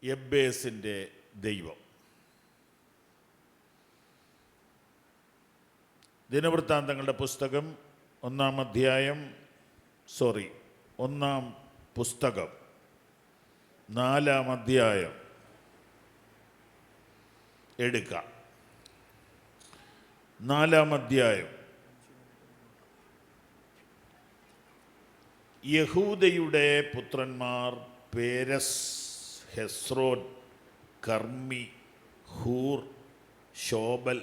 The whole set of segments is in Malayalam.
യബ്ബേസിൻ്റെ ദൈവം. ദിനവൃത്താന്തങ്ങളുടെ പുസ്തകം 1 പുസ്തകം 4 എടുക്കാം. 4 യഹൂദയുടെ പുത്രന്മാർ പേരസ്, ഹെസ്രോൻ, കർമ്മി, ഹൂർ, ശോബൽ.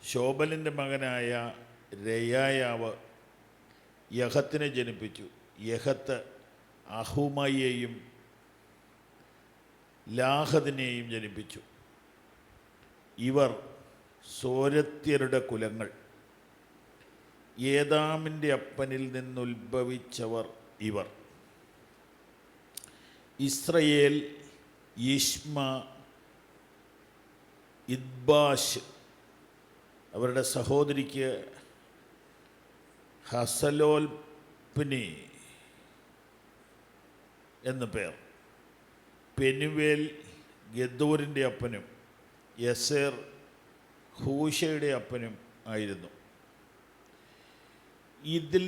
ശോബലിൻ്റെ മകനായ രയായാവ് യഹത്തിനെ ജനിപ്പിച്ചു. യഹത്ത് അഹുമയെയും ലാഹദിനെയും ജനിപ്പിച്ചു. ഇവർ സോരത്യരുടെ കുലങ്ങൾ. ഏദാമിൻ്റെ അപ്പനിൽ നിന്നുത്ഭവിച്ചവർ ഇവർ. ഇസ്രയേൽ, യിഷ്മ, ഇദ്ബാഷ്. അവരുടെ സഹോദരിക്ക് ഹസലോൽപ്നി എന്ന് പേർ. പെനുവേൽ ഗദൂരിൻ്റെ അപ്പനും യസേർ ഹൂഷയുടെ അപ്പനും ആയിരുന്നു. ഇതിൽ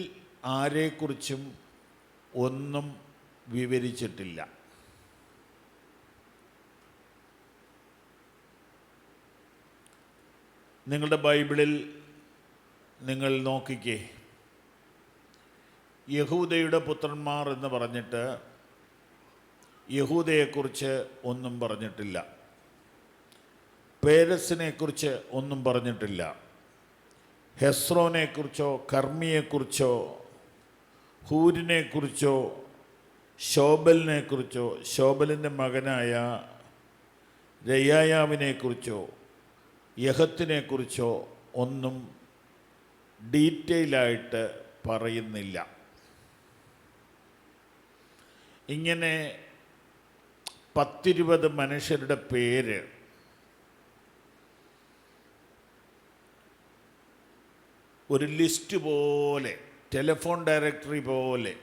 ആരെക്കുറിച്ചും ഒന്നും വിവരിച്ചിട്ടില്ല. നിങ്ങളുടെ ബൈബിളിൽ നിങ്ങൾ നോക്കിക്കേ, യഹൂദയുടെ പുത്രന്മാർ എന്ന് പറഞ്ഞിട്ട് യഹൂദയെക്കുറിച്ച് ഒന്നും പറഞ്ഞിട്ടില്ല. പേരസിനെക്കുറിച്ച് ഒന്നും പറഞ്ഞിട്ടില്ല. ഹെസ്രോനെക്കുറിച്ചോ കർമ്മിയെക്കുറിച്ചോ ഹൂരിനെക്കുറിച്ചോ ശോബലിനെക്കുറിച്ചോ ശോബലിൻ്റെ മകനായ രയായാവിനെക്കുറിച്ചോ യഹത്തിനെക്കുറിച്ചോ ഒന്നും ഡീറ്റെയിലായിട്ട് പറയുന്നില്ല. ഇങ്ങനെ 10-20 മനുഷ്യരുടെ പേര് ഒരു ലിസ്റ്റ് പോലെ, ടെലിഫോൺ ഡയറക്ടറി പോലെ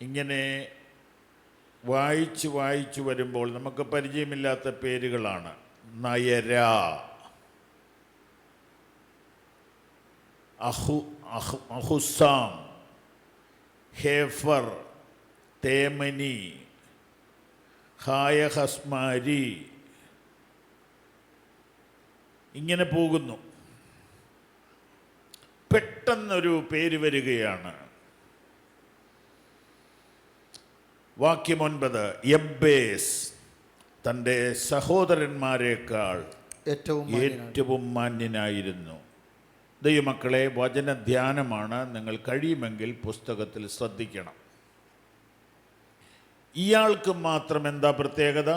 ഇങ്ങനെ വായിച്ച് വരുമ്പോൾ നമുക്ക് പരിചയമില്ലാത്ത പേരുകളാണ്. നയര, അഹുസാം, ഹേഫർ, തേമനി, ഹായഹസ്മാരി, ഇങ്ങനെ പോകുന്നു. പെട്ടെന്നൊരു പേര് വരികയാണ്. വാക്യം 9. യബ്ബേസ് തൻ്റെ സഹോദരന്മാരെക്കാൾ ഏറ്റവും മാന്യനായിരുന്നു. ദൈവമക്കളെ, വചനധ്യാനമാണ്. നിങ്ങൾ കഴിയുമെങ്കിൽ പുസ്തകത്തിൽ ശ്രദ്ധിക്കണം. ഇയാൾക്ക് മാത്രം എന്താ പ്രത്യേകത?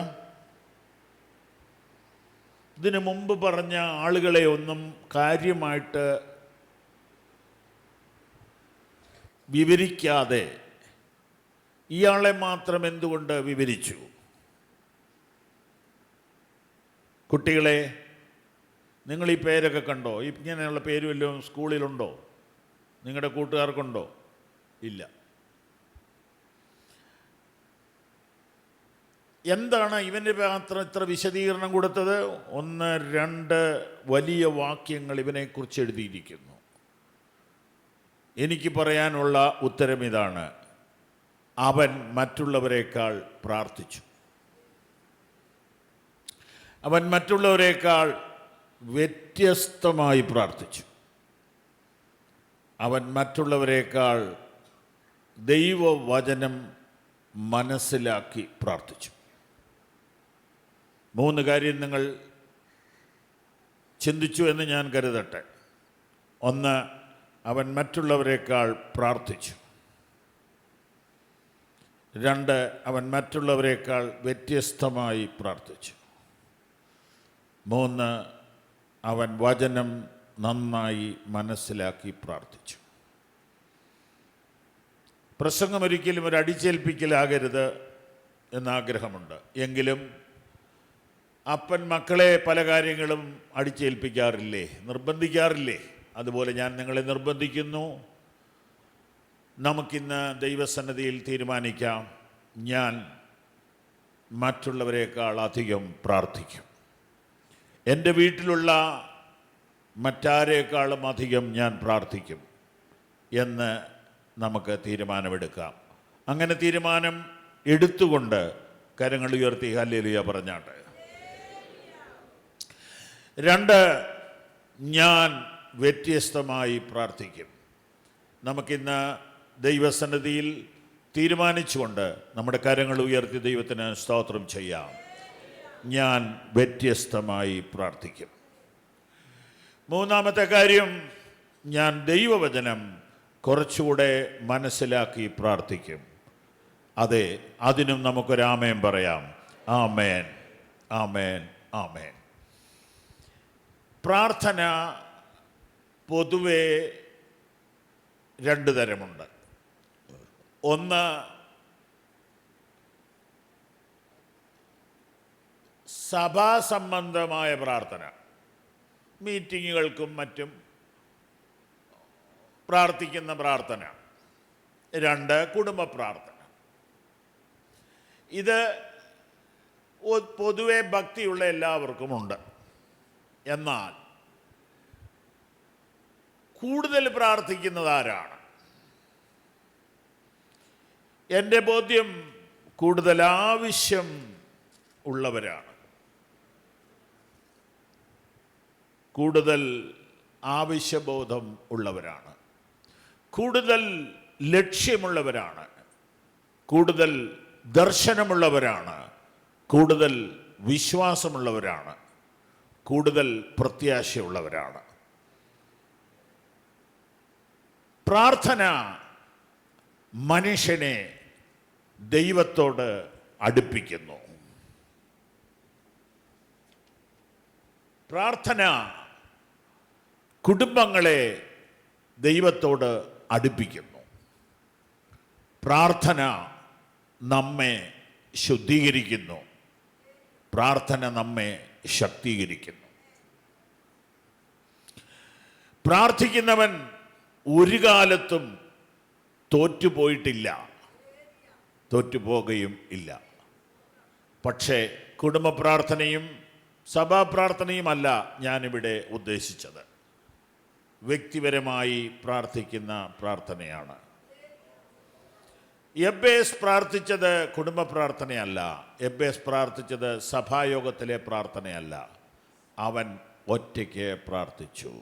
ഇതിനു മുമ്പ് പറഞ്ഞ ആളുകളെ ഒന്നും കാര്യമായിട്ട് വിവരിക്കാതെ ഇയാളെ മാത്രം എന്തുകൊണ്ട് വിവരിച്ചു? കുട്ടികളെ, നിങ്ങൾ ഈ പേരൊക്കെ കണ്ടോ? ഇങ്ങനെയുള്ള പേര് വല്ലതും സ്കൂളിലുണ്ടോ? നിങ്ങളുടെ കൂട്ടുകാർക്കുണ്ടോ? ഇല്ല. എന്താണ് ഇവൻ്റെ മാത്രം ഇത്ര വിശദീകരണം കൊടുത്തത്? 1-2 വലിയ വാക്യങ്ങൾ ഇവനെക്കുറിച്ച് എഴുതിയിരിക്കുന്നു. എനിക്ക് പറയാനുള്ള ഉത്തരം ഇതാണ്: അവൻ മറ്റുള്ളവരെക്കാൾ പ്രാർത്ഥിച്ചു. അവൻ മറ്റുള്ളവരെക്കാൾ വ്യത്യസ്തമായി പ്രാർത്ഥിച്ചു. അവൻ മറ്റുള്ളവരെക്കാൾ ദൈവവചനം മനസ്സിലാക്കി പ്രാർത്ഥിച്ചു. 3 കാര്യം നിങ്ങൾ ചിന്തിച്ചു എന്ന് ഞാൻ കരുതട്ടെ. 1, അവൻ മറ്റുള്ളവരെക്കാൾ പ്രാർത്ഥിച്ചു. 2, അവൻ മറ്റുള്ളവരെക്കാൾ വ്യത്യസ്തമായി പ്രാർത്ഥിച്ചു. 3, അവൻ വചനം നന്നായി മനസ്സിലാക്കി പ്രാർത്ഥിച്ചു. പ്രസംഗം ഒരിക്കലും ഒരു അടിച്ചേൽപ്പിക്കലാകരുത് എന്നാഗ്രഹമുണ്ട്. എങ്കിലും അപ്പൻ മക്കളെ പല കാര്യങ്ങളും അടിച്ചേൽപ്പിക്കാറില്ലേ, നിർബന്ധിക്കാറില്ലേ? അതുപോലെ ഞാൻ നിങ്ങളെ നിർബന്ധിക്കുന്നു. നമുക്കിന്ന് ദൈവസന്നിധിയിൽ തീരുമാനിക്കാം, ഞാൻ മറ്റുള്ളവരെക്കാൾ അധികം പ്രാർത്ഥിക്കും. എൻ്റെ വീട്ടിലുള്ള മറ്റാരേക്കാളും അധികം ഞാൻ പ്രാർത്ഥിക്കും എന്ന് നമുക്ക് തീരുമാനമെടുക്കാം. അങ്ങനെ തീരുമാനം എടുത്തുകൊണ്ട് കരങ്ങൾ ഉയർത്തി ഹല്ലേലൂയ പറഞ്ഞാട്ടെ. 2, ഞാൻ വ്യത്യസ്തമായി പ്രാർത്ഥിക്കും. നമുക്കിന്ന് ദൈവസന്നിധിയിൽ തീരുമാനിച്ചുകൊണ്ട് നമ്മുടെ കരങ്ങൾ ഉയർത്തി ദൈവത്തിന് സ്തോത്രം ചെയ്യാം. ഞാൻ വ്യത്യസ്തമായി പ്രാർത്ഥിക്കും. 3-ാമത്തെ കാര്യം, ഞാൻ ദൈവവചനം കുറച്ചുകൂടെ മനസ്സിലാക്കി പ്രാർത്ഥിക്കും. അതെ, അതിനും നമുക്കൊരാമേൻ പറയാം. ആമേൻ, ആമേൻ, ആമേൻ. പ്രാർത്ഥന പൊതുവെ 2 തരമുണ്ട്. ഒന്ന്, സഭാസംബന്ധമായ പ്രാർത്ഥന, മീറ്റിങ്ങുകൾക്കും മറ്റും പ്രാർത്ഥിക്കുന്ന പ്രാർത്ഥന. 2, കുടുംബ പ്രാർത്ഥന. ഇത് പൊതുവെ ഭക്തിയുള്ള എല്ലാവർക്കുമുണ്ട്. എന്നാൽ കൂടുതൽ പ്രാർത്ഥിക്കുന്നത് ആരാണ്? എൻ്റെ ബോധ്യം കൂടുതൽ ആവശ്യം ഉള്ളവരാണ്. കൂടുതൽ ആവശ്യബോധം ഉള്ളവരാണ്. കൂടുതൽ ലക്ഷ്യമുള്ളവരാണ്. കൂടുതൽ ദർശനമുള്ളവരാണ്. കൂടുതൽ വിശ്വാസമുള്ളവരാണ്. കൂടുതൽ പ്രത്യാശയുള്ളവരാണ്. പ്രാർത്ഥന മനുഷ്യനെ ദൈവത്തോട് അടുപ്പിക്കുന്നു. പ്രാർത്ഥന കുടുംബങ്ങളെ ദൈവത്തോട് അടുപ്പിക്കുന്നു. പ്രാർത്ഥന നമ്മെ ശുദ്ധീകരിക്കുന്നു. പ്രാർത്ഥന നമ്മെ ശക്തീകരിക്കുന്നു. പ്രാർത്ഥിക്കുന്നവൻ ഒരു കാലത്തും തോറ്റുപോയിട്ടില്ല, തോറ്റുപോകുകയും ഇല്ല. പക്ഷേ കുടുംബ പ്രാർത്ഥനയും സഭാപ്രാർത്ഥനയുമല്ല ഞാനിവിടെ ഉദ്ദേശിച്ചത്. വ്യക്തിപരമായി പ്രാർത്ഥിക്കുന്ന പ്രാർത്ഥനയാണ്. എബ്ബേസ് പ്രാർത്ഥിച്ചത് കുടുംബ പ്രാർത്ഥനയല്ല. എബ്ബേസ് പ്രാർത്ഥിച്ചത് സഭായോഗത്തിലെ പ്രാർത്ഥനയല്ല. അവൻ ഒറ്റയ്ക്ക് പ്രാർത്ഥിച്ചു.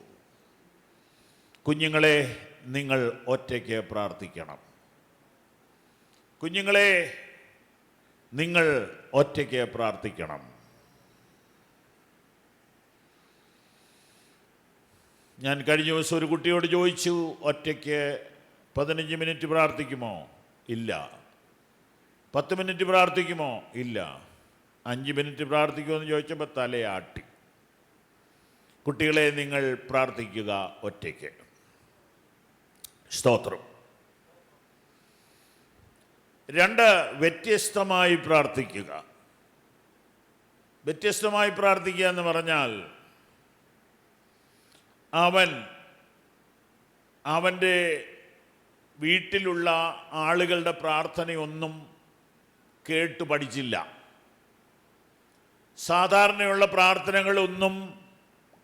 കുഞ്ഞുങ്ങളെ, നിങ്ങൾ ഒറ്റയ്ക്ക് പ്രാർത്ഥിക്കണം. കുഞ്ഞുങ്ങളെ, നിങ്ങൾ ഒറ്റയ്ക്ക് പ്രാർത്ഥിക്കണം. ഞാൻ കഴിഞ്ഞ ദിവസം ഒരു കുട്ടിയോട് ചോദിച്ചു, ഒറ്റയ്ക്ക് 15 മിനിറ്റ് പ്രാർത്ഥിക്കുമോ? ഇല്ല. 10 മിനിറ്റ് പ്രാർത്ഥിക്കുമോ? ഇല്ല. 5 മിനിറ്റ് പ്രാർത്ഥിക്കുമോ എന്ന് ചോദിച്ചപ്പോൾ തലയാട്ടി. കുട്ടികളെ, നിങ്ങൾ പ്രാർത്ഥിക്കുക ഒറ്റയ്ക്ക്. സ്തോത്രം. 2, വ്യത്യസ്തമായി പ്രാർത്ഥിക്കുക. വ്യത്യസ്തമായി പ്രാർത്ഥിക്കുക എന്ന് പറഞ്ഞാൽ അവൻ്റെ വീട്ടിലുള്ള ആളുകളുടെ പ്രാർത്ഥനയൊന്നും കേട്ടു പഠിച്ചില്ല. സാധാരണയുള്ള പ്രാർത്ഥനകളൊന്നും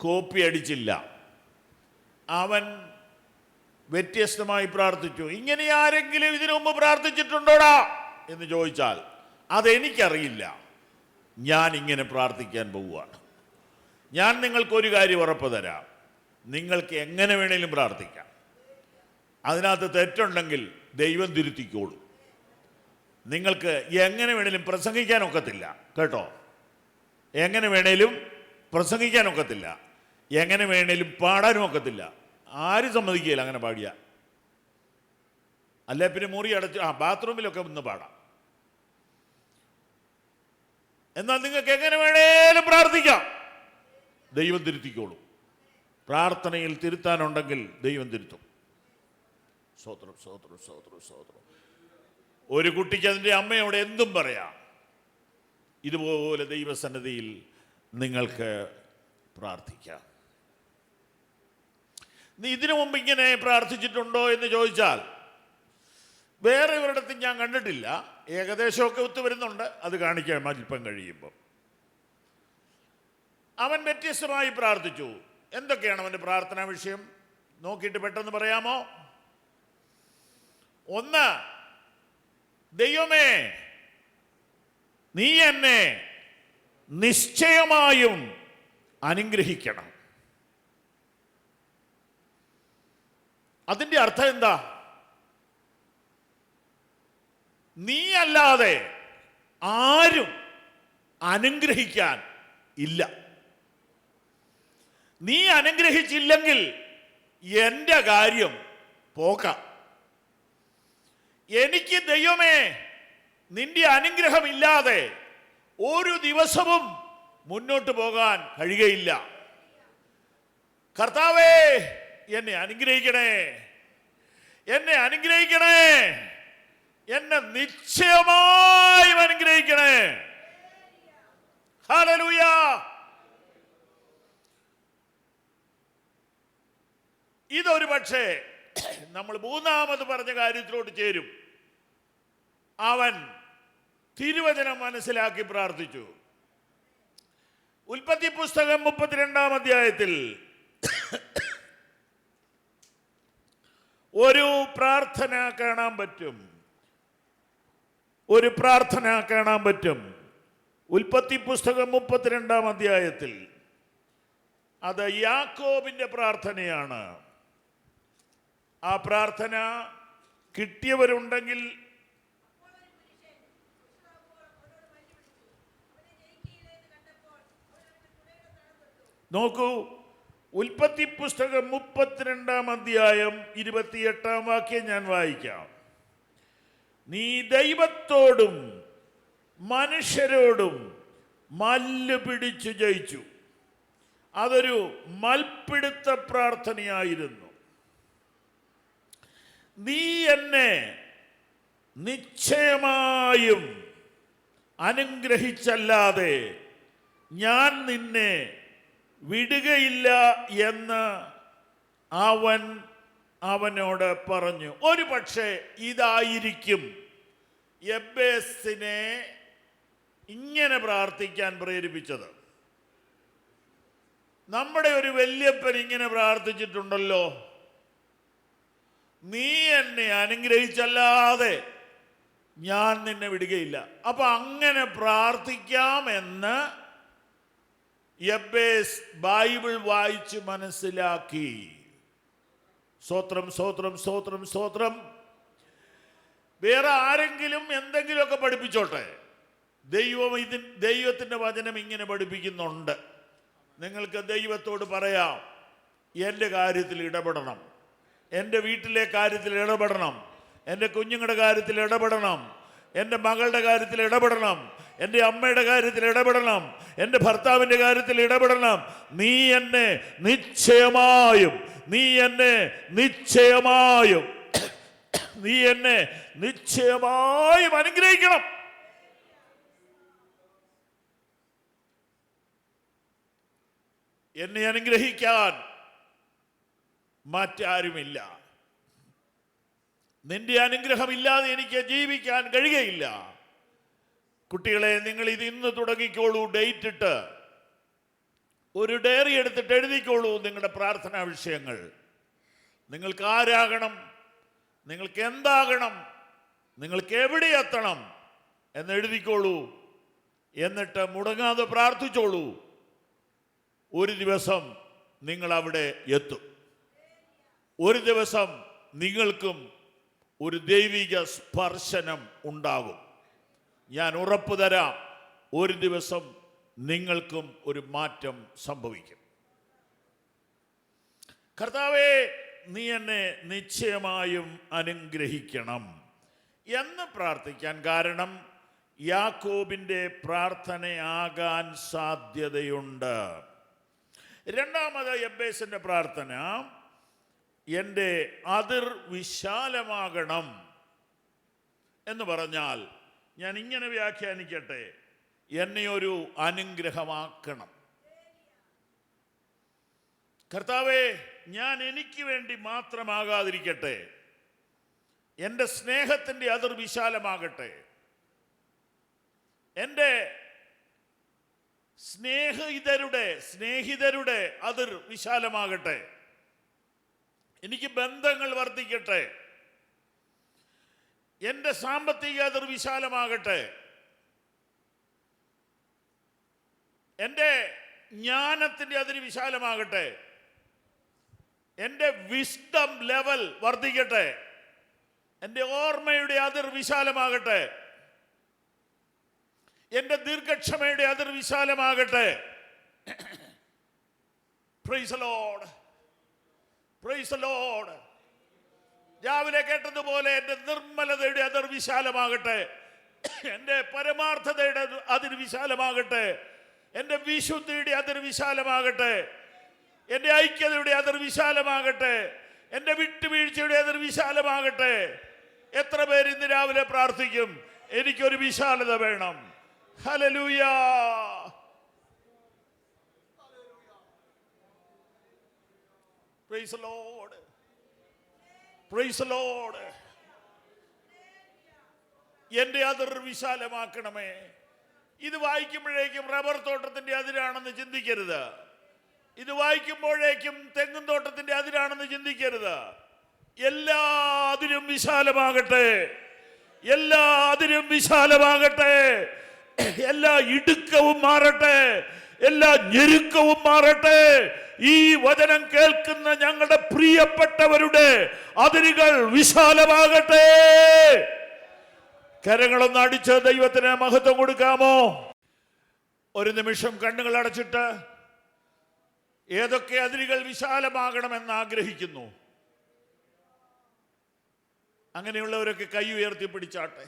കോപ്പി അടിച്ചില്ല. അവൻ വ്യത്യസ്തമായി പ്രാർത്ഥിച്ചു. ഇങ്ങനെ ആരെങ്കിലും ഇതിനു മുമ്പ് പ്രാർത്ഥിച്ചിട്ടുണ്ടോടാ എന്ന് ചോദിച്ചാൽ അതെനിക്കറിയില്ല, ഞാൻ ഇങ്ങനെ പ്രാർത്ഥിക്കാൻ പോവുകയാണ്. ഞാൻ നിങ്ങൾക്കൊരു കാര്യം ഉറപ്പ് തരാം, നിങ്ങൾക്ക് എങ്ങനെ വേണേലും പ്രാർത്ഥിക്കാം. അതിനകത്ത് തെറ്റുണ്ടെങ്കിൽ ദൈവം തിരുത്തിക്കോളൂ. നിങ്ങൾക്ക് എങ്ങനെ വേണേലും പ്രസംഗിക്കാനൊക്കത്തില്ല കേട്ടോ. എങ്ങനെ വേണേലും പ്രസംഗിക്കാനൊക്കത്തില്ല. എങ്ങനെ വേണേലും പാടാനും ഒക്കത്തില്ല. ആരും സമ്മതിക്കുകയില്ല അങ്ങനെ പാടിയ. അല്ലെ പിന്നെ മുറി അടച്ച് ബാത്റൂമിലൊക്കെ ഒന്ന് പാടാം. എന്നാൽ നിങ്ങൾക്ക് എങ്ങനെ വേണേലും പ്രാർത്ഥിക്കാം, ദൈവം തിരുത്തിക്കോളൂ. പ്രാർത്ഥനയിൽ തിരുത്താനുണ്ടെങ്കിൽ ദൈവം തിരുത്തും. സ്തോത്രം, സ്തോത്രം, സ്തോത്രം, സ്തോത്രം. ഒരു കുട്ടിക്ക് അതിൻ്റെ അമ്മയോട് എന്തും പറയാം. ഇതുപോലെ ദൈവസന്നിധിയിൽ നിങ്ങൾക്ക് പ്രാർത്ഥിക്കാം. നീ ഇതിനു മുമ്പ് ഇങ്ങനെ പ്രാർത്ഥിച്ചിട്ടുണ്ടോ എന്ന് ചോദിച്ചാൽ വേറെ ഒരിടത്തും ഞാൻ കണ്ടിട്ടില്ല. ഏകദേശമൊക്കെ ഒത്തുവരുന്നുണ്ട്, അത് കാണിക്കാൻ അല്പം കഴിയുമ്പോൾ. അവൻ വ്യത്യസ്തമായി പ്രാർത്ഥിച്ചു. എന്തൊക്കെയാണ് അവൻ്റെ പ്രാർത്ഥനാ വിഷയം? നോക്കിയിട്ട് പെട്ടെന്ന് പറയാമോ? ഒന്ന്, ദൈവമേ, നീ എന്നെ നിശ്ചയമായും അനുഗ്രഹിക്കണം. അതിൻ്റെ അർത്ഥം എന്താ? നീ അല്ലാതെ ആരും അനുഗ്രഹിക്കാൻ ഇല്ല. നീ അനുഗ്രഹിച്ചില്ലെങ്കിൽ എൻ്റെ കാര്യം പോക്കാം. എനിക്ക് ദൈവമേ നിന്റെ അനുഗ്രഹമില്ലാതെ ഒരു ദിവസവും മുന്നോട്ട് പോകാൻ കഴിയുകയില്ല. കർത്താവേ, എന്നെ അനുഗ്രഹിക്കണേ, എന്നെ അനുഗ്രഹിക്കണേ, എന്നെ നിശ്ചയമായും അനുഗ്രഹിക്കണേ. ഹല്ലേലൂയ. ഇതൊരു പക്ഷേ നമ്മൾ മൂന്നാമത് പറഞ്ഞ കാര്യത്തിലോട്ട് ചേരും. അവൻ തിരുവചനം മനസ്സിലാക്കി പ്രാർത്ഥിച്ചു. ഉൽപ്പത്തി പുസ്തകം 32-ാം അധ്യായത്തിൽ ഒരു പ്രാർത്ഥന കാണാൻ പറ്റും. ഒരു പ്രാർത്ഥന കാണാൻ പറ്റും. ഉൽപ്പത്തി പുസ്തകം 32-ാം അധ്യായത്തിൽ അത് യാക്കോബിന്റെ പ്രാർത്ഥനയാണ്. ആ പ്രാർത്ഥന കിട്ടിയവരുണ്ടെങ്കിൽ നോക്കൂ. ഉൽപ്പത്തി പുസ്തകം 32-ാം അധ്യായം 28-ാം വാക്യം ഞാൻ വായിക്കാം. നീ ദൈവത്തോടും മനുഷ്യരോടും മല്ല് പിടിച്ചു ജയിച്ചു. അതൊരു മൽപ്പിടുത്ത പ്രാർത്ഥനയായിരുന്നു. നീ എന്നെ നിശ്ചയമായും അനുഗ്രഹിച്ചല്ലാതെ ഞാൻ നിന്നെ വിടുകയില്ല എന്ന് അവനോട് പറഞ്ഞു. ഒരു പക്ഷേ ഇതായിരിക്കും യബ്ബേസിനെ ഇങ്ങനെ പ്രാർത്ഥിക്കാൻ പ്രേരിപ്പിച്ചത്. നമ്മുടെ ഒരു വല്യപ്പൻ ഇങ്ങനെ പ്രാർത്ഥിച്ചിട്ടുണ്ടല്ലോ, നീ എന്നെ അനുഗ്രഹിച്ചല്ലാതെ ഞാൻ നിന്നെ വിടുകയില്ല. അപ്പൊ അങ്ങനെ പ്രാർത്ഥിക്കാമെന്ന് യബ്ബേസ് ബൈബിൾ വായിച്ച് മനസ്സിലാക്കി. സ്തോത്രം, സ്തോത്രം, സ്തോത്രം, സ്തോത്രം. വേറെ ആരെങ്കിലും എന്തെങ്കിലുമൊക്കെ പഠിപ്പിച്ചോട്ടെ, ദൈവത്തിൻ്റെ വചനം ഇങ്ങനെ പഠിപ്പിക്കുന്നുണ്ട്. നിങ്ങൾക്ക് ദൈവത്തോട് പറയാം, എൻ്റെ കാര്യത്തിൽ ഇടപെടണം, എൻ്റെ വീട്ടിലെ കാര്യത്തിൽ ഇടപെടണം, എൻ്റെ കുഞ്ഞുങ്ങളുടെ കാര്യത്തിൽ ഇടപെടണം, എൻ്റെ മകളുടെ കാര്യത്തിൽ ഇടപെടണം, എൻ്റെ അമ്മയുടെ കാര്യത്തിൽ ഇടപെടണം, എൻ്റെ ഭർത്താവിൻ്റെ കാര്യത്തിൽ ഇടപെടണം. നീ എന്നെ നിശ്ചയമായും നീ എന്നെ നിശ്ചയമായും നീ എന്നെ നിശ്ചയമായും അനുഗ്രഹിക്കണം. എന്നെ അനുഗ്രഹിക്കാൻ മറ്റാരുമില്ല. നിന്റെ അനുഗ്രഹമില്ലാതെ എനിക്ക് ജീവിക്കാൻ കഴിയുകയില്ല. കുട്ടികളെ, നിങ്ങൾ ഇത് ഇന്ന് തുടങ്ങിക്കോളൂ. ഡേറ്റ് ഇട്ട് ഒരു ഡയറി എടുത്തിട്ട് എഴുതിക്കോളൂ നിങ്ങളുടെ പ്രാർത്ഥനാ വിഷയങ്ങൾ. നിങ്ങൾക്ക് ആരാകണം, നിങ്ങൾക്ക് എന്താകണം, നിങ്ങൾക്ക് എവിടെ എത്തണം എന്ന് എഴുതിക്കോളൂ. എന്നിട്ട് മുടങ്ങാതെ പ്രാർത്ഥിച്ചോളൂ. ഒരു ദിവസം നിങ്ങൾ അവിടെ എത്തും. ഒരു ദിവസം നിങ്ങൾക്കും ഒരു ദൈവിക സ്പർശനം ഉണ്ടാകും. ഞാൻ ഉറപ്പു തരാം, ഒരു ദിവസം നിങ്ങൾക്കും ഒരു മാറ്റം സംഭവിക്കും. കർത്താവേ, നീ എന്നെ നിശ്ചയമായും അനുഗ്രഹിക്കണം എന്ന് പ്രാർത്ഥിക്കാൻ കാരണം യാക്കോബിൻ്റെ പ്രാർത്ഥനയാകാൻ സാധ്യതയുണ്ട്. രണ്ടാമത് യബ്ബേസിൻ്റെ പ്രാർത്ഥന, എൻ്റെ അതിർ വിശാലമാകണം എന്ന് പറഞ്ഞാൽ ഞാൻ ഇങ്ങനെ വ്യാഖ്യാനിക്കട്ടെ, എന്നെ ഒരു അനുഗ്രഹമാക്കണം. കർത്താവേ, ഞാൻ എനിക്ക് വേണ്ടി മാത്രമാകാതിരിക്കട്ടെ, എൻ്റെ സ്നേഹത്തിൻ്റെ അതിർ വിശാലമാകട്ടെ. എൻ്റെ സ്നേഹിതരുടെ അതിർ വിശാലമാകട്ടെ. എനിക്ക് ബന്ധങ്ങൾ വർദ്ധിക്കട്ടെ. എൻ്റെ സാമ്പത്തിക അതിർ വിശാലമാകട്ടെ. എൻ്റെ ജ്ഞാനത്തിൻ്റെ അതിര് വിശാലമാകട്ടെ. എൻ്റെ വിസ്ഡം ലെവൽ വർദ്ധിക്കട്ടെ. എൻ്റെ ഓർമ്മയുടെ അതിർ വിശാലമാകട്ടെ. എൻ്റെ ദീർഘക്ഷമയുടെ അതിർ വിശാലമാകട്ടെ. Praise the Lord, praise the Lord. രാവിലെ കേട്ടതുപോലെ എൻ്റെ നിർമ്മലതയുടെ അതിർ വിശാലമാകട്ടെ. എൻ്റെ പരമാർത്ഥതയുടെ അതിർ വിശാലമാകട്ടെ. എൻ്റെ വിശുദ്ധിയുടെ അതിർ വിശാലമാകട്ടെ. എൻ്റെ ഐക്യതയുടെ അതിർ വിശാലമാകട്ടെ. എൻ്റെ വിട്ടുവീഴ്ചയുടെ അതിർ വിശാലമാകട്ടെ. എത്ര പേര് ഇന്ന് രാവിലെ പ്രാർത്ഥിക്കും, എനിക്കൊരു വിശാലത വേണം? Hallelujah. Price the Lord, praise the Lord. എൻ്റെ അതിർ വിശാലമാക്കണമേ. ഇത് വായിക്കുമ്പോഴേക്കും റബ്ബർ തോട്ടത്തിന്റെ അതിരാണെന്ന് ചിന്തിക്കരുത്. ഇത് വായിക്കുമ്പോഴേക്കും തെങ്ങും തോട്ടത്തിന്റെ അതിരാണെന്ന് ചിന്തിക്കരുത്. എല്ലാ അതിരും വിശാലമാകട്ടെ. എല്ലാ അതിരും വിശാലമാകട്ടെ. എല്ലാ ഇടുക്കവും മാറട്ടെ. എല്ലാ ഞെരുക്കവും മാറട്ടെ. ഈ വചനം കേൾക്കുന്ന ഞങ്ങളുടെ പ്രിയപ്പെട്ടവരുടെ അതിരുകൾ വിശാലമാകട്ടെ. കരങ്ങളൊന്ന് അടിച്ച് ദൈവത്തിന് മഹത്വം കൊടുക്കാമോ? ഒരു നിമിഷം കണ്ണുകൾ അടച്ചിട്ട് ഏതൊക്കെ അതിരുകൾ വിശാലമാകണമെന്ന് ആഗ്രഹിക്കുന്നു, അങ്ങനെയുള്ളവരൊക്കെ കൈ ഉയർത്തി പിടിച്ചാട്ടെ.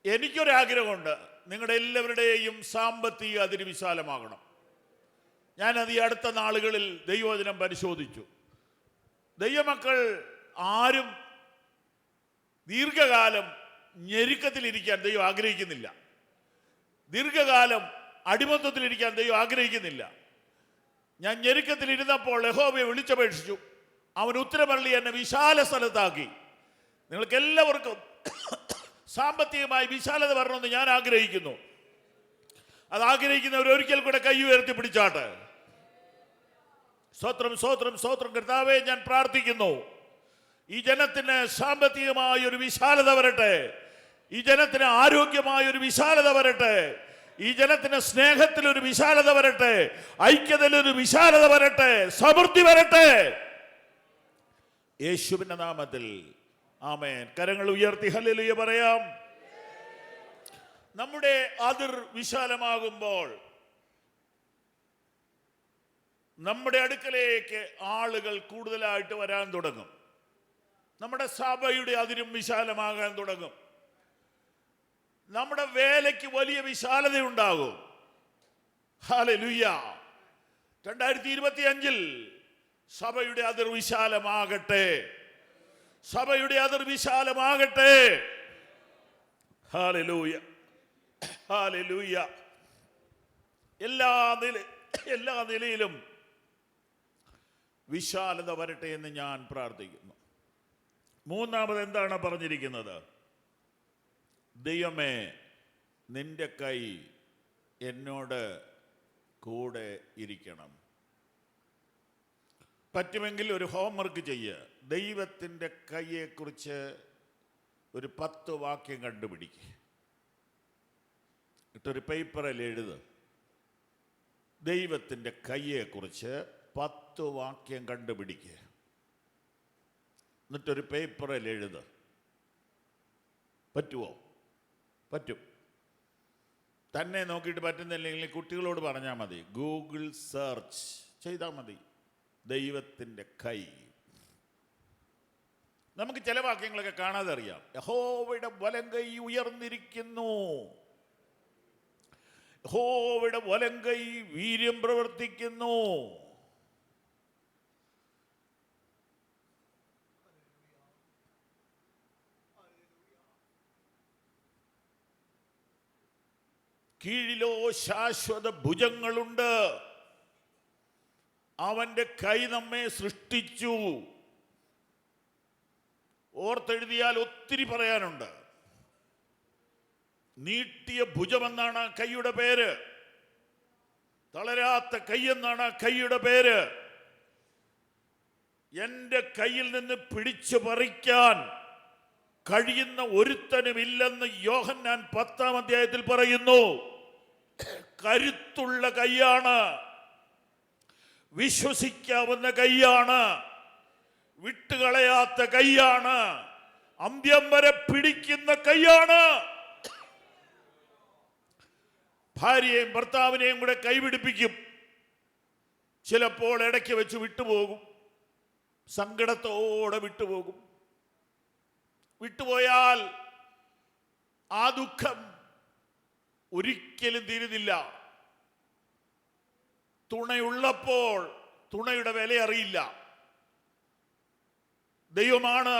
എനിക്കൊരാഗ്രഹമുണ്ട്, നിങ്ങളുടെ എല്ലാവരുടെയും സാമ്പത്തിക അതിര് വിശാലമാകണം. ഞാനത് ഈ അടുത്ത നാളുകളിൽ ദൈവവചനം പരിശോധിച്ചു. ദൈവമക്കൾ ആരും ദീർഘകാലം ഞെരുക്കത്തിലിരിക്കാൻ ദൈവം ആഗ്രഹിക്കുന്നില്ല. ദീർഘകാലം അടിമത്തത്തിലിരിക്കാൻ ദൈവം ആഗ്രഹിക്കുന്നില്ല. ഞാൻ ഞെരുക്കത്തിലിരുന്നപ്പോൾ യഹോവയെ വിളിച്ചപേക്ഷിച്ചു. അവൻ ഉത്തരമരുളി എന്നെ വിശാല സ്ഥലത്താക്കി. നിങ്ങൾക്ക് എല്ലാവർക്കും സാമ്പത്തികമായി വിശാലത വരണമെന്ന് ഞാൻ ആഗ്രഹിക്കുന്നു. അത് ആഗ്രഹിക്കുന്നവർ ഒരിക്കൽ കൂടെ കൈ ഉയർത്തി പിടിച്ചാട്ടെ. സ്തോത്രം, സ്തോത്രം, സ്തോത്രം. കർത്താവേ, ഞാൻ പ്രാർത്ഥിക്കുന്നു, ഈ ജനത്തിന് സാമ്പത്തികമായ ഒരു വിശാലത വരട്ടെ. ഈ ജനത്തിന് ആരോഗ്യമായ ഒരു വിശാലത വരട്ടെ. ഈ ജനത്തിന് സ്നേഹത്തിലൊരു വിശാലത വരട്ടെ. ഐക്യതയിലൊരു വിശാലത വരട്ടെ. സമൃദ്ധി വരട്ടെ. യേശുവിന്റെ നാമത്തിൽ ആമേൻ. കരങ്ങൾ ഉയർത്തി ഹല്ലേലൂയ പറയാം. നമ്മുടെ അതിർ വിശാലമാകുമ്പോൾ നമ്മുടെ അടുക്കലേക്ക് ആളുകൾ കൂടുതലായിട്ട് വരാൻ തുടങ്ങും. നമ്മുടെ സഭയുടെ അതിരും വിശാലമാകാൻ തുടങ്ങും. നമ്മുടെ വേലയ്ക്ക് വലിയ വിശാലതയുണ്ടാകും. ഹല്ലേലൂയ. 2025 സഭയുടെ അതിർ വിശാലമാകട്ടെ. സഭയുടെ അതിർ വിശാലമാകട്ടെ. Hallelujah, hallelujah. എല്ലാ നിലയിലും വിശാലത വരട്ടെ എന്ന് ഞാൻ പ്രാർത്ഥിക്കുന്നു. മൂന്നാമത് എന്താണ് പറഞ്ഞിരിക്കുന്നത്? ദൈവമേ, നിന്റെ കൈ എന്നോട് കൂടെ ഇരിക്കണം. പറ്റുമെങ്കിൽ ഒരു ഹോംവർക്ക് ചെയ്യുക. ദൈവത്തിൻ്റെ കൈയെക്കുറിച്ച് ഒരു 10 വാക്യം കണ്ടുപിടിക്കുക. ഇട്ടൊരു പേപ്പറിൽ എഴുതുക. ദൈവത്തിൻ്റെ കൈയെക്കുറിച്ച് 10 വാക്യം കണ്ടുപിടിക്കുക. എന്നിട്ടൊരു പേപ്പറിൽ എഴുതുക. പറ്റുമോ? പറ്റും. തന്നെ നോക്കിയിട്ട് പറ്റുന്നില്ലെങ്കിൽ കുട്ടികളോട് പറഞ്ഞാൽ മതി. ഗൂഗിൾ സെർച്ച് ചെയ്താൽ മതി. ദൈവത്തിൻ്റെ കൈ. നമുക്ക് ചില വാക്യങ്ങളൊക്കെ കാണാതെ അറിയാം. യഹോവയുടെ വലങ്കൈ ഉയർന്നിരിക്കുന്നു. യഹോവയുടെ വലങ്കൈ വീര്യം പ്രവർത്തിക്കുന്നു. കീഴിലോ ശാശ്വത ഭുജങ്ങളുണ്ട്. അവന്റെ കൈ നമ്മെ സൃഷ്ടിച്ചു. ഓർത്തെഴുതിയാൽ ഒത്തിരി പറയാനുണ്ട്. നീട്ടിയ ഭുജമെന്നാണ് കൈയുടെ പേര്. തളരാത്ത കൈയെന്നാണ് കൈയുടെ പേര്. എൻ്റെ കയ്യിൽ നിന്ന് പിടിച്ചു പറിക്കാൻ കഴിയുന്ന ഒരുത്തനുമില്ലെന്ന് യോഹന്നാൻ 10-ാം അധ്യായത്തിൽ പറയുന്നു. കരുത്തുള്ള കൈയാണ്, വിശ്വസിക്കാവുന്ന കൈയാണ്, വിട്ടുകളയാത്ത കൈയാണ്, അന്ത്യം വരെ പിടിക്കുന്ന കൈയാണ്. ഭാര്യയെയും ഭർത്താവിനെയും കൂടെ കൈപിടിപ്പിക്കും. ചിലപ്പോൾ ഇടയ്ക്ക് വെച്ച് വിട്ടുപോകും, സങ്കടത്തോടെ വിട്ടുപോകും. വിട്ടുപോയാൽ ആ ദുഃഖം ഒരിക്കലും തീരുന്നില്ല. തുണയുള്ളപ്പോൾ തുണയുടെ വില അറിയില്ല. ദൈവമാണ്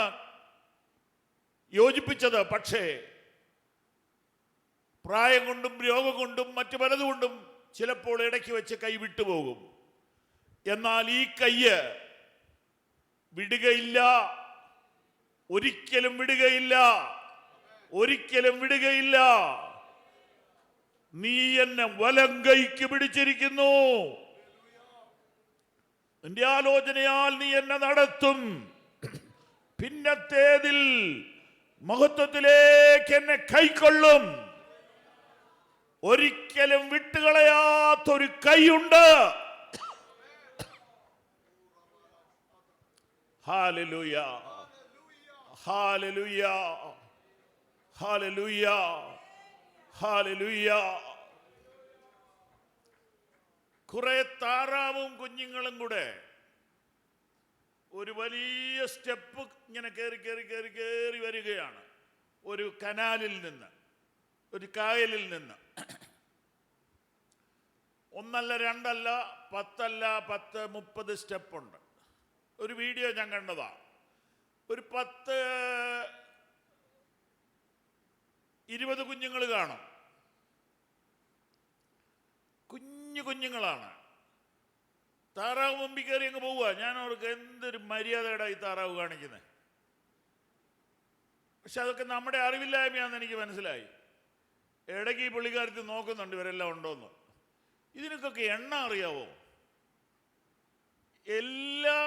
യോജിപ്പിച്ചത്. പക്ഷേ പ്രായം കൊണ്ടും രോഗം കൊണ്ടും മറ്റു പലതുകൊണ്ടും ചിലപ്പോൾ ഇടയ്ക്ക് വെച്ച് കൈ വിട്ടുപോകും. എന്നാൽ ഈ കയ്യ് വിടുകയില്ല, ഒരിക്കലും വിടുകയില്ല, ഒരിക്കലും വിടുകയില്ല. നീ എന്നെ വലം കൈക്ക് പിടിച്ചിരിക്കുന്നു. നിന്റെ ആലോചനയാൽ നീ എന്നെ നടത്തും. പിന്നത്തേതിൽ മഹത്വത്തിലേക്ക് എന്നെ കൈക്കൊള്ളും. ഒരിക്കലും വിട്ടുകളയാത്തൊരു കൈയുണ്ട്. Hallelujah, hallelujah, hallelujah, hallelujah. കുറെ താറാവും കുഞ്ഞുങ്ങളും കൂടെ ഒരു വലിയ സ്റ്റെപ്പ് ഇങ്ങനെ കയറി കയറി കയറി കയറി വരികയാണ്. ഒരു കനാലിൽ നിന്ന്, ഒരു കായലിൽ നിന്ന്. ഒന്നല്ല, രണ്ടല്ല, 10 അല്ല, 10, 30 സ്റ്റെപ്പുണ്ട്. ഒരു വീഡിയോ ഞാൻ കണ്ടതാ. ഒരു 10-20 കുഞ്ഞുങ്ങൾ കാണും. കുഞ്ഞുങ്ങളാണ്. താറാവ് മുമ്പിൽ കയറി അങ്ങ് പോവുക. ഞാൻ അവർക്ക് എന്തൊരു മര്യാദയുടെ ഈ താറാവ് കാണിക്കുന്നത്. പക്ഷെ അതൊക്കെ നമ്മുടെ അറിവില്ലായ്മയാണെന്ന് എനിക്ക് മനസ്സിലായി. ഇടയ്ക്ക് ഈ പുള്ളിക്കാരത്തിൽ നോക്കുന്നുണ്ട് ഇവരെല്ലാം ഉണ്ടോന്ന്. ഇതിനൊക്കെ എണ്ണ അറിയാവോ? എല്ലാ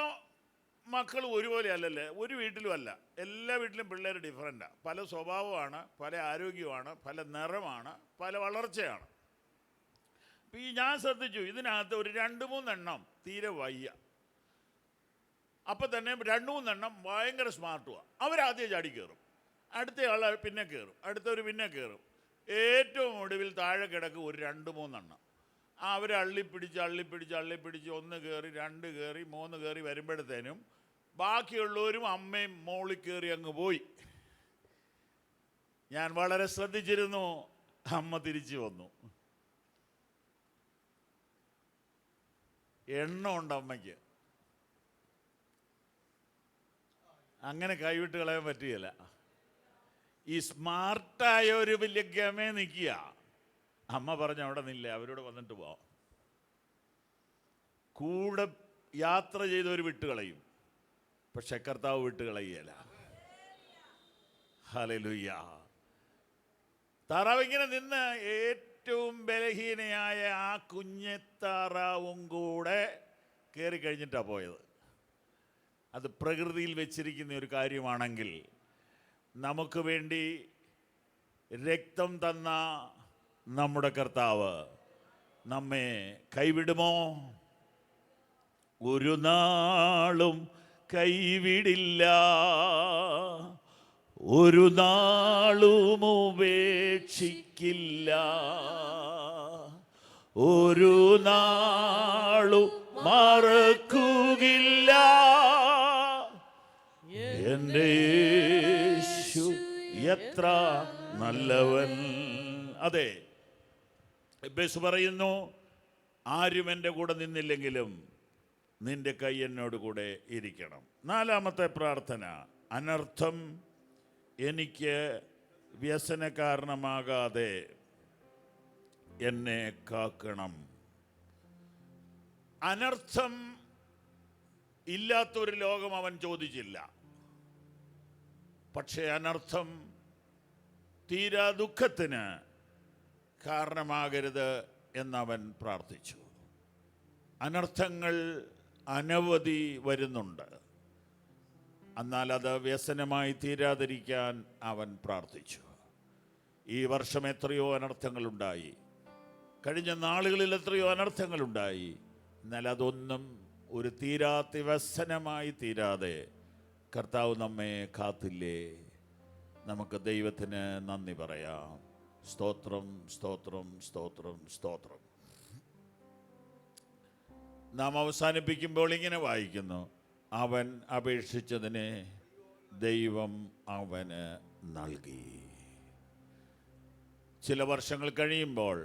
മക്കളും ഒരുപോലെ അല്ലല്ലേ, ഒരു വീട്ടിലും അല്ല. എല്ലാ വീട്ടിലും പിള്ളേർ ഡിഫറൻറ്റാണ്. പല സ്വഭാവമാണ്, പല ആരോഗ്യമാണ്, പല നിറമാണ്, പല വളർച്ചയാണ്. അപ്പം ഈ ഞാൻ ശ്രദ്ധിച്ചു, ഇതിനകത്ത് ഒരു 2-3 എണ്ണം തീരെ വയ്യ. അപ്പം തന്നെ 2-3 എണ്ണം ഭയങ്കര സ്മാർട്ടുമാണ്. അവരാദ്യം ചാടി കയറും, അടുത്ത ആൾ പിന്നെ കയറും, അടുത്തവർ പിന്നെ കയറും. ഏറ്റവും ഒടുവിൽ താഴെ കിടക്കും ഒരു 2-3 എണ്ണം. അവരെ അള്ളിപ്പിടിച്ച് 1 കയറി, 2 കയറി, 3 കയറി വരുമ്പോഴത്തേനും ബാക്കിയുള്ളവരും അമ്മയും മോളിൽ കയറി അങ്ങ് പോയി. ഞാൻ വളരെ ശ്രദ്ധിച്ചിരുന്നു. അമ്മ തിരിച്ചു വന്നു. എണ്ണമുണ്ട് അമ്മയ്ക്ക്. അങ്ങനെ കൈവിട്ട് കളയാൻ പറ്റുകയില്ല. ഈ സ്മാർട്ടായ ഒരു വലിയ ഗമേ നിൽക്കുക. അമ്മ പറഞ്ഞു അവിടെ നില്ല, അവരോട് വന്നിട്ട് പോവാം. കൂടെ യാത്ര ചെയ്തവർ വിട്ടുകളയും, പക്ഷെ കർത്താവ് വിട്ടുകളയുകയില്ല. ഹല്ലേലൂയ. താറാവ് ഇങ്ങനെ നിന്ന് ഏറ്റവും ബലഹീനയായ ആ കുഞ്ഞത്താറാവും കൂടെ കയറി കഴിഞ്ഞിട്ടാണ് പോയത്. അത് പ്രകൃതിയിൽ വെച്ചിരിക്കുന്ന ഒരു കാര്യമാണെങ്കിൽ നമുക്ക് വേണ്ടി രക്തം തന്ന നമ്മുടെ കർത്താവ് നമ്മെ കൈവിടുമോ? ഒരു നാളും കൈവിടില്ല, ഒരു നാളും ഉപേക്ഷിക്കില്ല, ഒരു നാളും മറക്കുകയില്ല. എൻ്റെ യേശു എത്ര നല്ലവൻ. അതെ, എബ്ബേസ് പറയുന്നു, ആരും എൻ്റെ കൂടെ നിന്നില്ലെങ്കിലും നിന്റെ കൈ എന്നോട് കൂടെ ഇരിക്കണം. 4-ാമത്തെ പ്രാർത്ഥന, അനർത്ഥം എനിക്ക് വ്യസന കാരണമാകാതെ എന്നെ കാക്കണം. അനർത്ഥം ഇല്ലാത്തൊരു ലോകം അവൻ ചോദിച്ചില്ല. പക്ഷേ അനർത്ഥം തീരാ ദുഃഖത്തിന് കാരണമാകരുത് എന്നവൻ പ്രാർത്ഥിച്ചു. അനർത്ഥങ്ങൾ അനവധി വരുന്നുണ്ട്, എന്നാൽ അത് വ്യസനമായി തീരാതിരിക്കാൻ അവൻ പ്രാർത്ഥിച്ചു. ഈ വർഷം എത്രയോ അനർത്ഥങ്ങളുണ്ടായി, കഴിഞ്ഞ നാളുകളിൽ എത്രയോ അനർത്ഥങ്ങളുണ്ടായി. എന്നാൽ അതൊന്നും ഒരു തീരാത്ത വ്യസനമായി തീരാതെ കർത്താവ് നമ്മെ കാത്തില്ലേ? നമുക്ക് ദൈവത്തിന് നന്ദി പറയാം. സ്തോത്രം, സ്തോത്രം, സ്തോത്രം, സ്തോത്രം. നാം അവസാനിപ്പിക്കുമ്പോൾ ഇങ്ങനെ വായിക്കുന്നു, അവൻ അപേക്ഷിച്ചതിനെ ദൈവം അവന് നൽകി. ചില വർഷങ്ങൾ കഴിയുമ്പോൾ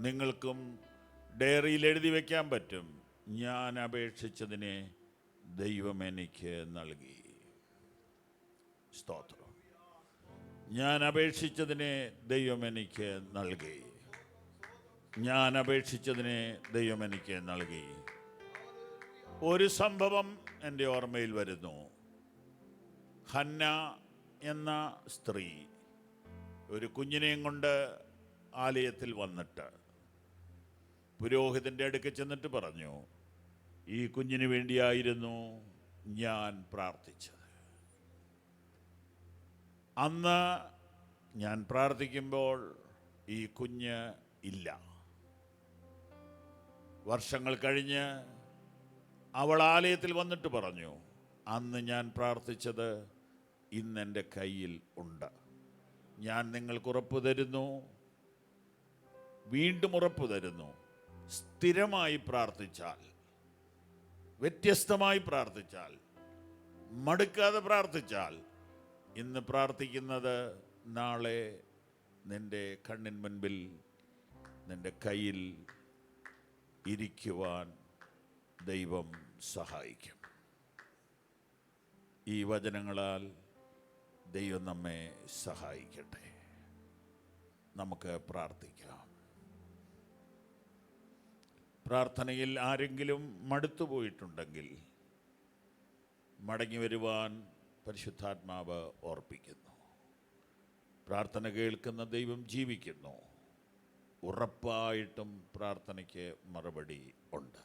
നിങ്ങൾക്കും ഡയറിയിൽ എഴുതി വയ്ക്കാൻ പറ്റും, ഞാൻ അപേക്ഷിച്ചതിനെ ദൈവം എനിക്ക് നൽകി. സ്തോത്രം. ഞാൻ അപേക്ഷിച്ചതിനെ ദൈവം എനിക്ക് നൽകി. ഞാൻ അപേക്ഷിച്ചതിനെ ദൈവം എനിക്ക് നൽകി. ഒരു സംഭവം എൻ്റെ ഓർമ്മയിൽ വരുന്നു. ഹന്ന എന്ന സ്ത്രീ ഒരു കുഞ്ഞിനെയും കൊണ്ട് ആലയത്തിൽ വന്നിട്ട് പുരോഹിതൻ്റെ അടുക്കൽ ചെന്നിട്ട് പറഞ്ഞു, ഈ കുഞ്ഞിന് വേണ്ടിയായിരുന്നു ഞാൻ പ്രാർത്ഥിച്ചത്. അന്ന് ഞാൻ പ്രാർത്ഥിക്കുമ്പോൾ ഈ കുഞ്ഞ് ഇല്ല. വർഷങ്ങൾ കഴിഞ്ഞ് അവൾ ആലയത്തിൽ വന്നിട്ട് പറഞ്ഞു, അന്ന് ഞാൻ പ്രാർത്ഥിച്ചത് ഇന്നെൻ്റെ കയ്യിൽ ഉണ്ട്. ഞാൻ നിങ്ങൾക്ക് ഉറപ്പ് തരുന്നു, വീണ്ടും ഉറപ്പ് തരുന്നു, സ്ഥിരമായി പ്രാർത്ഥിച്ചാൽ, വ്യത്യസ്തമായി പ്രാർത്ഥിച്ചാൽ, മടുക്കാതെ പ്രാർത്ഥിച്ചാൽ, ഇന്ന് പ്രാർത്ഥിക്കുന്നത് നാളെ നിൻ്റെ കണ്ണിൻ മുൻപിൽ നിൻ്റെ കയ്യിൽ ഇരിക്കുവാൻ ദൈവം സഹായിക്കും. ഈ വചനങ്ങളാൽ ദൈവം നമ്മെ സഹായിക്കട്ടെ. നമുക്ക് പ്രാർത്ഥിക്കാം. പ്രാർത്ഥനയിൽ ആരെങ്കിലും മടുത്തുപോയിട്ടുണ്ടെങ്കിൽ മടങ്ങി വരുവാൻ പരിശുദ്ധാത്മാവ് ഓർപ്പിക്കുന്നു. പ്രാർത്ഥന കേൾക്കുന്ന ദൈവം ജീവിക്കുന്നു. ഉറപ്പായിട്ടും പ്രാർത്ഥനയ്ക്ക് മറുപടി ഉണ്ട്.